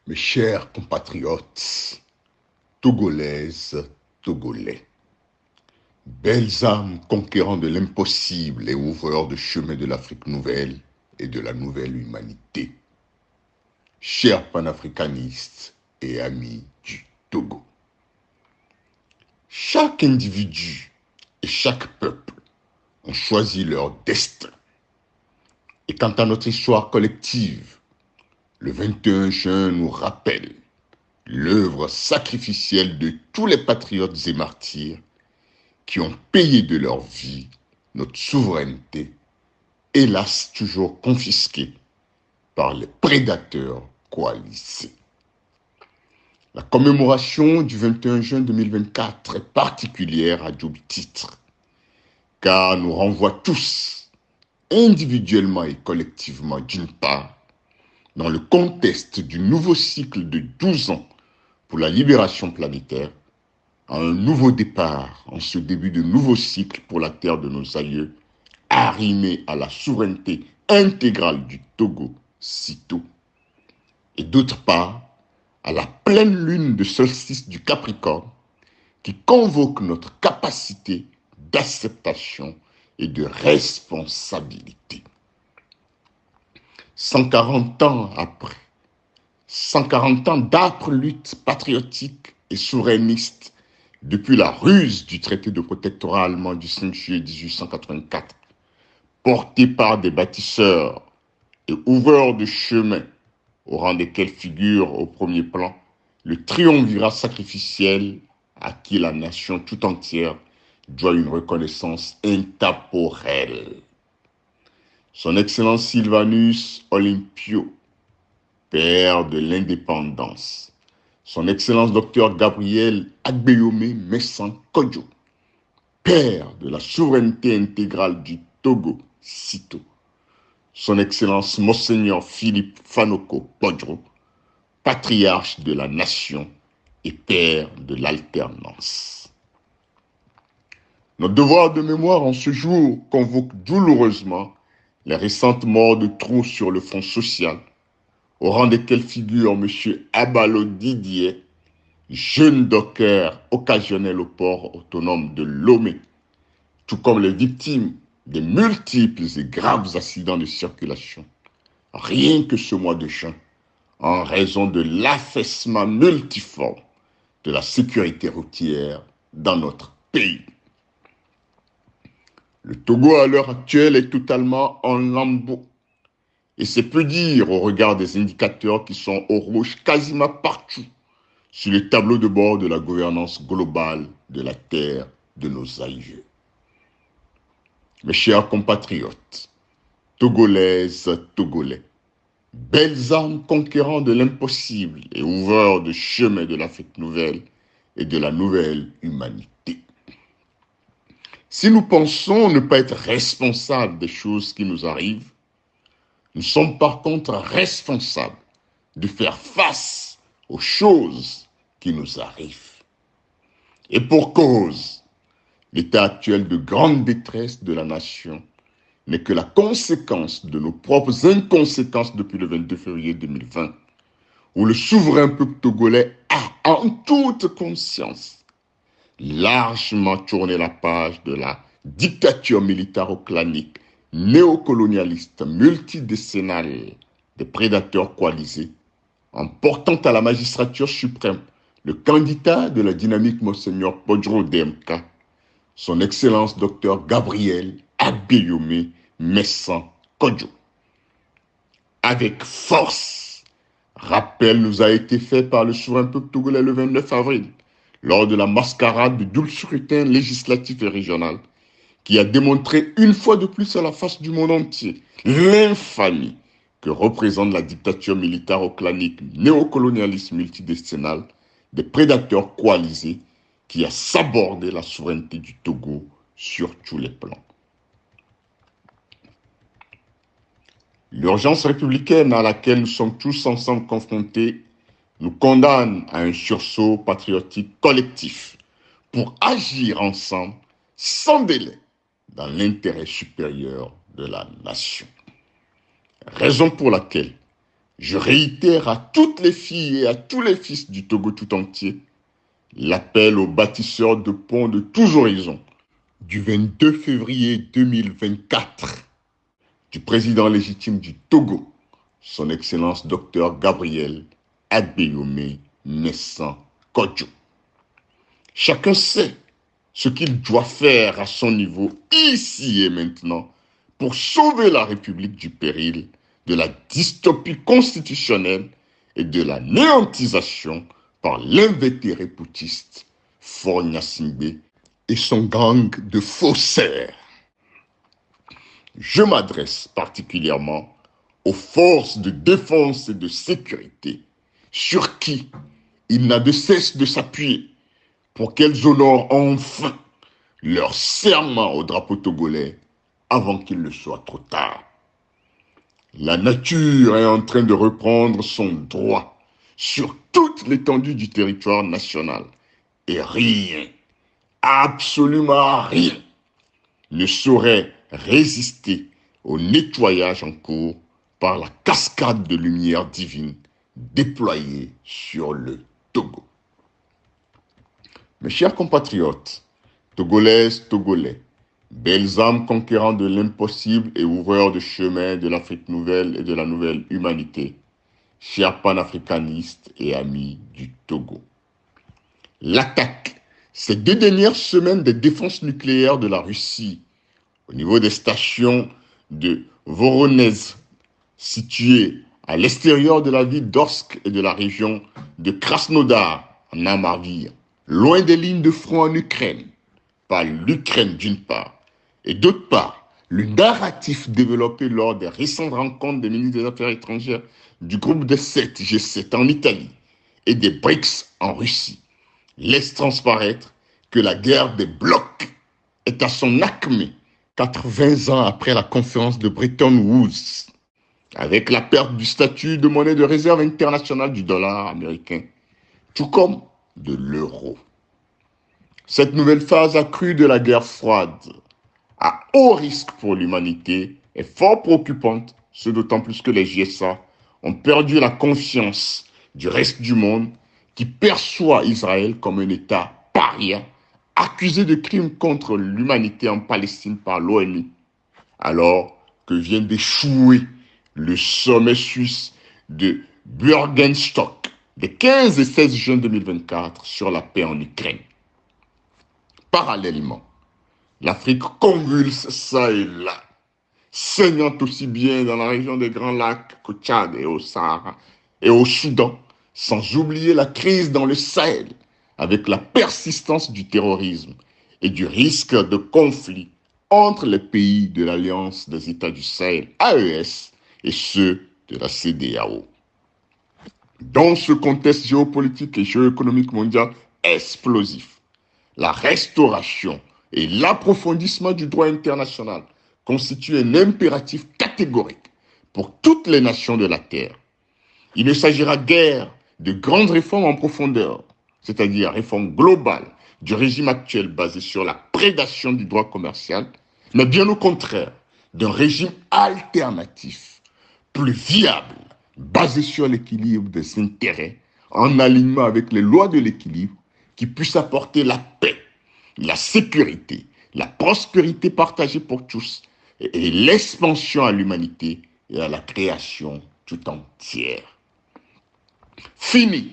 Mes chers compatriotes, Togolaises, Togolais, belles âmes conquérants de l'impossible et ouvreurs de chemin de l'Afrique nouvelle et de la nouvelle humanité, chers panafricanistes et amis du Togo. Chaque individu et chaque peuple ont choisi leur destin. Et quant à notre histoire collective, le 21 juin nous rappelle l'œuvre sacrificielle de tous les patriotes et martyrs qui ont payé de leur vie notre souveraineté, hélas toujours confisquée par les prédateurs coalisés. La commémoration du 21 juin 2024 est particulière à double titre, car nous renvoie tous, individuellement et collectivement d'une part, dans le contexte du nouveau cycle de 12 ans pour la libération planétaire, à un nouveau départ en ce début de nouveau cycle pour la terre de nos aïeux, arrimé à la souveraineté intégrale du Togo, sitôt. Et d'autre part, à la pleine lune de solstice du Capricorne, qui convoque notre capacité d'acceptation et de responsabilité. 140 ans après, 140 ans d'âpres luttes patriotiques et souverainistes depuis la ruse du traité de protectorat allemand du 5 juillet 1884, porté par des bâtisseurs et ouvreurs de chemin, au rang desquels figure au premier plan le triumvirat sacrificiel à qui la nation tout entière doit une reconnaissance intemporelle. Son Excellence Sylvanus Olympio, père de l'indépendance. Son Excellence Dr Gabriel Agbeyome Messan Kodjo, père de la souveraineté intégrale du Togo, sitôt. Son Excellence Monseigneur Philippe Fanoko Podro, patriarche de la nation et père de l'alternance. Notre devoir de mémoire en ce jour convoque douloureusement les récentes morts de trop sur le front social, au rang desquels figure M. Abalo Didier, jeune docker occasionnel au port autonome de Lomé, tout comme les victimes des multiples et graves accidents de circulation, rien que ce mois de juin, en raison de l'affaissement multiforme de la sécurité routière dans notre pays. Le Togo, à l'heure actuelle, est totalement en lambeaux. Et c'est peu dire au regard des indicateurs qui sont au rouge quasiment partout sur le tableau de bord de la gouvernance globale de la terre de nos aïeux. Mes chers compatriotes, Togolaises, Togolais, belles âmes conquérants de l'impossible et ouvreurs de chemin de l'Afrique nouvelle et de la nouvelle humanité. Si nous pensons ne pas être responsables des choses qui nous arrivent, nous sommes par contre responsables de faire face aux choses qui nous arrivent. Et pour cause, l'état actuel de grande détresse de la nation n'est que la conséquence de nos propres inconséquences depuis le 22 février 2020, où le souverain peuple togolais a, en toute conscience, largement tourné la page de la dictature militaro-clanique, néocolonialiste, multidécennale des prédateurs coalisés, en portant à la magistrature suprême le candidat de la dynamique Monseigneur Podro DMK, son Excellence Dr Gabriel Agbeyome Messan Kodjo. Avec force, rappel nous a été fait par le souverain peuple togolais le 29 avril, lors de la mascarade du double scrutin législatif et régional, qui a démontré une fois de plus à la face du monde entier l'infamie que représente la dictature militaro-clanique néocolonialiste multidécennale des prédateurs coalisés qui a sabordé la souveraineté du Togo sur tous les plans. L'urgence républicaine à laquelle nous sommes tous ensemble confrontés nous condamne à un sursaut patriotique collectif pour agir ensemble sans délai dans l'intérêt supérieur de la nation. Raison pour laquelle je réitère à toutes les filles et à tous les fils du Togo tout entier l'appel aux bâtisseurs de ponts de tous horizons du 22 février 2024 du président légitime du Togo, son Excellence Dr Gabriel Agbeyome Messan Kodjo. Chacun sait ce qu'il doit faire à son niveau, ici et maintenant, pour sauver la République du péril, de la dystopie constitutionnelle et de la néantisation par l'invétéré putschiste Faure Gnassingbé et son gang de faussaires. Je m'adresse particulièrement aux forces de défense et de sécurité sur qui il n'a de cesse de s'appuyer pour qu'elles honorent enfin leur serment au drapeau togolais avant qu'il ne soit trop tard. La nature est en train de reprendre son droit sur toute l'étendue du territoire national et rien, absolument rien, ne saurait résister au nettoyage en cours par la cascade de lumière divine déployée sur le Togo. Mes chers compatriotes, Togolaises, Togolais, belles âmes conquérants de l'impossible et ouvreurs de chemin de l'Afrique nouvelle et de la nouvelle humanité, chers panafricanistes et amis du Togo. L'attaque, ces 2 dernières semaines des défenses nucléaires de la Russie, au niveau des stations de Voronezh, situées à l'extérieur de la ville d'Orsk et de la région de Krasnodar, en Amarvir, loin des lignes de front en Ukraine, par l'Ukraine d'une part, et d'autre part, le narratif développé lors des récentes rencontres des ministres des Affaires étrangères du groupe des 7 G7 en Italie et des BRICS en Russie, laisse transparaître que la guerre des blocs est à son acmé 80 ans après la conférence de Bretton Woods, avec la perte du statut de monnaie de réserve internationale du dollar américain, tout comme de l'euro. Cette nouvelle phase accrue de la guerre froide, à haut risque pour l'humanité, est fort préoccupante, ce d'autant plus que les JSA ont perdu la confiance du reste du monde qui perçoit Israël comme un État paria, accusé de crimes contre l'humanité en Palestine par l'ONU, alors que vient d'échouer le sommet suisse de Bürgenstock des 15 et 16 juin 2024 sur la paix en Ukraine. Parallèlement, l'Afrique convulse ça et là, saignant aussi bien dans la région des Grands Lacs qu'au Tchad et au Sahara et au Soudan, sans oublier la crise dans le Sahel, avec la persistance du terrorisme et du risque de conflit entre les pays de l'Alliance des États du Sahel, AES, et ceux de la CEDEAO. Dans ce contexte géopolitique et géoéconomique mondial explosif, la restauration et l'approfondissement du droit international constituent un impératif catégorique pour toutes les nations de la Terre. Il ne s'agira guère de grandes réformes en profondeur, c'est-à-dire réformes globales du régime actuel basé sur la prédation du droit commercial, mais bien au contraire, d'un régime alternatif, plus viable, basé sur l'équilibre des intérêts, en alignement avec les lois de l'équilibre, qui puisse apporter la paix, la sécurité, la prospérité partagée pour tous et l'expansion à l'humanité et à la création tout entière. Fini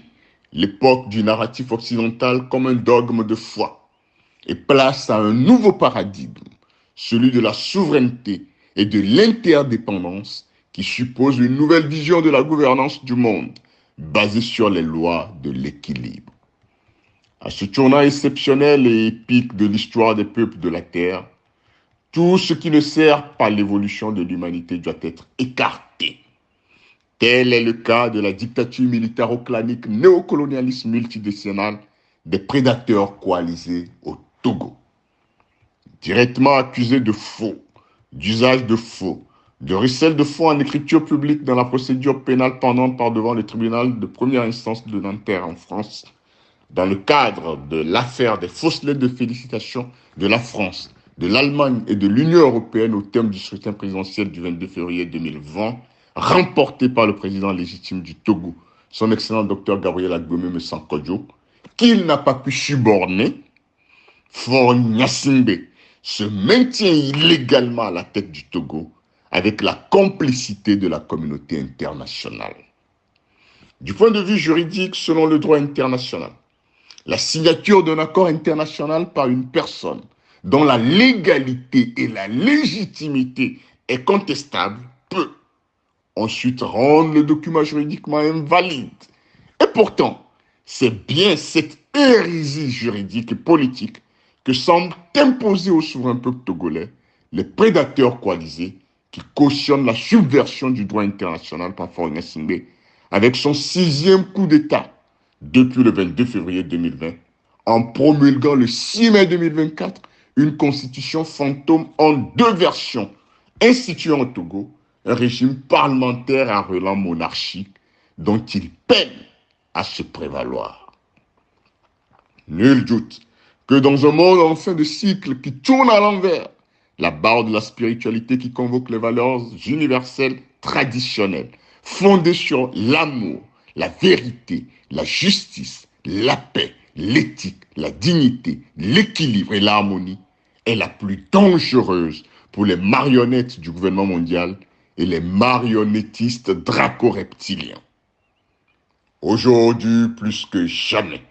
l'époque du narratif occidental comme un dogme de foi et place à un nouveau paradigme, celui de la souveraineté et de l'interdépendance qui suppose une nouvelle vision de la gouvernance du monde basée sur les lois de l'équilibre. À ce tournant exceptionnel et épique de l'histoire des peuples de la Terre, tout ce qui ne sert pas l'évolution de l'humanité doit être écarté. Tel est le cas de la dictature militaro-clanique néocolonialiste multidécennale des prédateurs coalisés au Togo. Directement accusés de faux, d'usage de faux, de recel de fonds en écriture publique dans la procédure pénale pendante par devant le tribunal de première instance de Nanterre en France, dans le cadre de l'affaire des fausses lettres de félicitations de la France, de l'Allemagne et de l'Union européenne au terme du scrutin présidentiel du 22 février 2020, remporté par le président légitime du Togo, son excellent docteur Gabriel Agbememe Sankodjo, qu'il n'a pas pu suborner, Faure Gnassingbé se maintient illégalement à la tête du Togo avec la complicité de la communauté internationale. Du point de vue juridique, selon le droit international, la signature d'un accord international par une personne dont la légalité et la légitimité est contestable peut ensuite rendre le document juridiquement invalide. Et pourtant, c'est bien cette hérésie juridique et politique que semblent imposer au souverain peuple togolais les prédateurs coalisés qui cautionnent la subversion du droit international par Faure Gnassingbé avec son 6e coup d'État depuis le 22 février 2020, en promulguant le 6 mai 2024 une constitution fantôme en 2 versions, instituant au Togo un régime parlementaire à relents monarchique dont il peine à se prévaloir. Nul doute que dans un monde en fin de cycle qui tourne à l'envers, la barre de la spiritualité qui convoque les valeurs universelles traditionnelles, fondées sur l'amour, la vérité, la justice, la paix, l'éthique, la dignité, l'équilibre et l'harmonie, est la plus dangereuse pour les marionnettes du gouvernement mondial et les marionnettistes draco-reptiliens. Aujourd'hui, plus que jamais,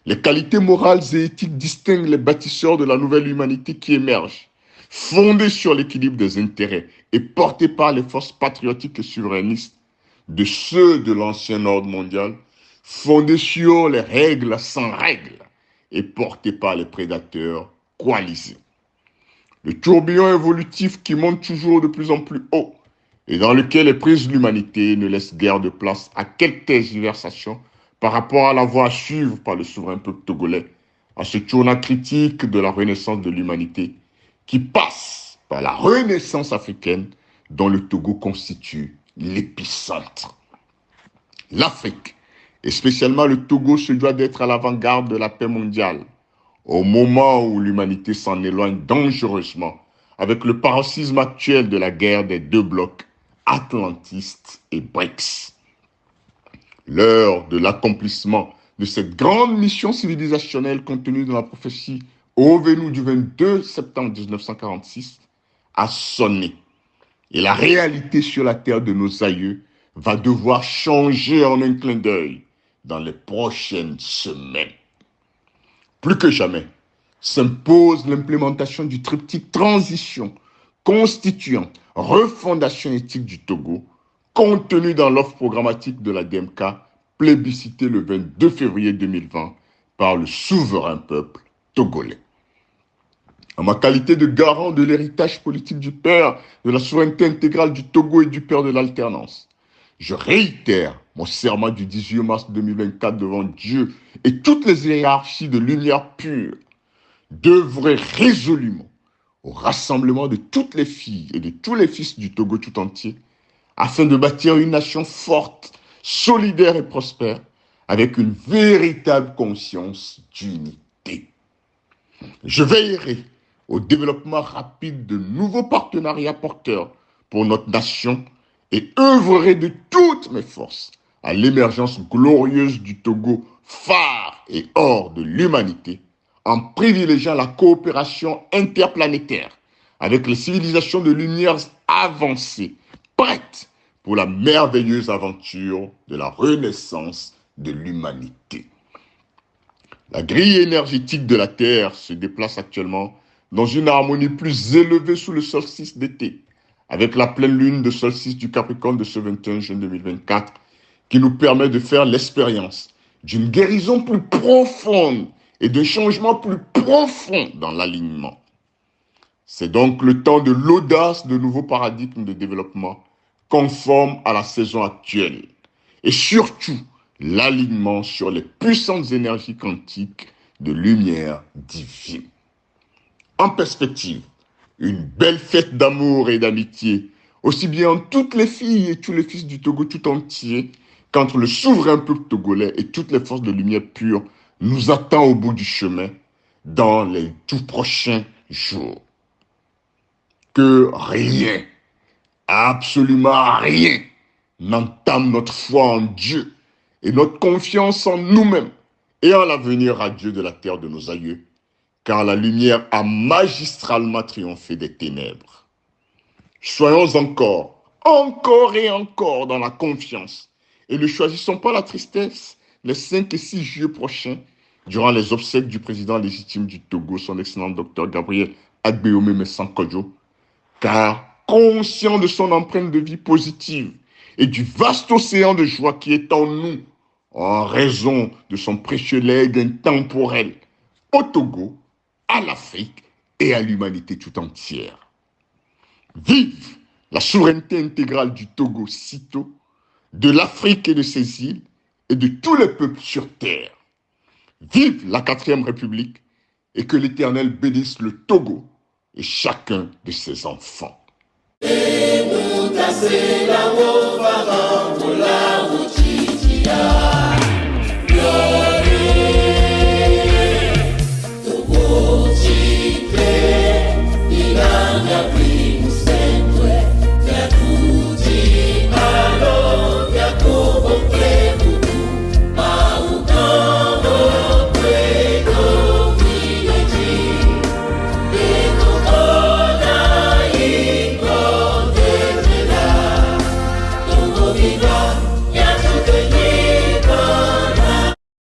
les qualités morales et éthiques distinguent les bâtisseurs de la nouvelle humanité qui émerge, fondée sur l'équilibre des intérêts et portée par les forces patriotiques et souverainistes, de ceux de l'ancien ordre mondial, fondés sur les règles sans règles et portés par les prédateurs coalisés. Le tourbillon évolutif qui monte toujours de plus en plus haut et dans lequel est prise l'humanité ne laisse guère de place à quelque tergiversation par rapport à la voie à suivre par le souverain peuple togolais, à ce tournant critique de la renaissance de l'humanité qui passe par la renaissance africaine dont le Togo constitue l'épicentre. L'Afrique, et spécialement le Togo, se doit d'être à l'avant-garde de la paix mondiale, au moment où l'humanité s'en éloigne dangereusement avec le paroxysme actuel de la guerre des 2 blocs, atlantistes et BRICS. L'heure de l'accomplissement de cette grande mission civilisationnelle contenue dans la prophétie Ovenu du 22 septembre 1946 a sonné. Et la réalité sur la terre de nos aïeux va devoir changer en un clin d'œil dans les prochaines semaines. Plus que jamais, s'impose l'implémentation du triptyque transition constituant refondation éthique du Togo, contenu dans l'offre programmatique de la DMK, plébiscitée le 22 février 2020 par le souverain peuple togolais. En ma qualité de garant de l'héritage politique du père, de la souveraineté intégrale du Togo et du père de l'alternance, je réitère mon serment du 18 mars 2024 devant Dieu et toutes les hiérarchies de lumière pure d'œuvrer résolument au rassemblement de toutes les filles et de tous les fils du Togo tout entier afin de bâtir une nation forte, solidaire et prospère avec une véritable conscience d'unité. Je veillerai au développement rapide de nouveaux partenariats porteurs pour notre nation et œuvrerai de toutes mes forces à l'émergence glorieuse du Togo, phare et or de l'humanité, en privilégiant la coopération interplanétaire avec les civilisations de lumière avancées, prêtes pour la merveilleuse aventure de la renaissance de l'humanité. La grille énergétique de la Terre se déplace actuellement dans une harmonie plus élevée sous le solstice d'été, avec la pleine lune de solstice du Capricorne de ce 21 juin 2024, qui nous permet de faire l'expérience d'une guérison plus profonde et d'un changement plus profond dans l'alignement. C'est donc le temps de l'audace de nouveaux paradigmes de développement conformes à la saison actuelle et surtout l'alignement sur les puissantes énergies quantiques de lumière divine. En perspective, une belle fête d'amour et d'amitié aussi bien toutes les filles et tous les fils du Togo tout entier, qu'entre le souverain peuple togolais et toutes les forces de lumière pure nous attend au bout du chemin dans les tout prochains jours. Que rien, absolument rien, n'entame notre foi en Dieu et notre confiance en nous-mêmes et en l'avenir radieux de la terre de nos aïeux, car la lumière a magistralement triomphé des ténèbres. Soyons encore et encore dans la confiance et ne choisissons pas la tristesse les 5 et 6 juillet prochains, durant les obsèques du président légitime du Togo, son excellent docteur Gabriel Agbeome Messankodjo, car conscient de son empreinte de vie positive et du vaste océan de joie qui est en nous, en raison de son précieux legs intemporel au Togo, à l'Afrique et à l'humanité tout entière. Vive la souveraineté intégrale du Togo sitôt, de l'Afrique et de ses îles, et de tous les peuples sur terre. Vive la 4e République, et que l'Éternel bénisse le Togo et chacun de ses enfants. Mutasela wo fara mula uchichia.